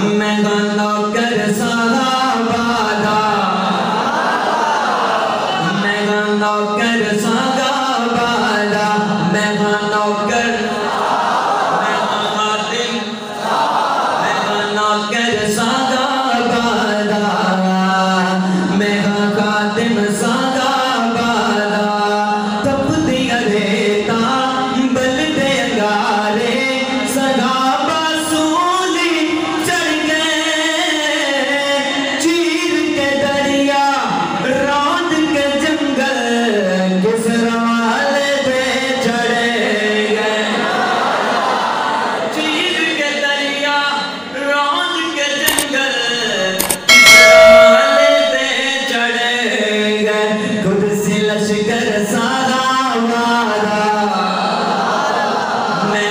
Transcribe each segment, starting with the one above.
मैं नौकर साहबादा, मैं नौकर साहबादा, मैं नौकर, मैं खातिम, मैं नौकर साहबादा, मैं खातिम साहबादा। तप दिया देता बल दे अंगारे सगाबा सूली चढ़ गए, चीर के दरिया रौंद के जंगल किस रवाले पे चढ़े गए, चीर के दरिया रौंद के जंगल किस रवाले पे चढ़े गए। खुद से लश्कर सारा वारा, मैं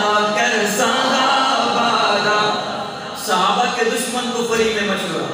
नौकर साहबादा। साहबा के दुश्मन कुफरी में मशहूर।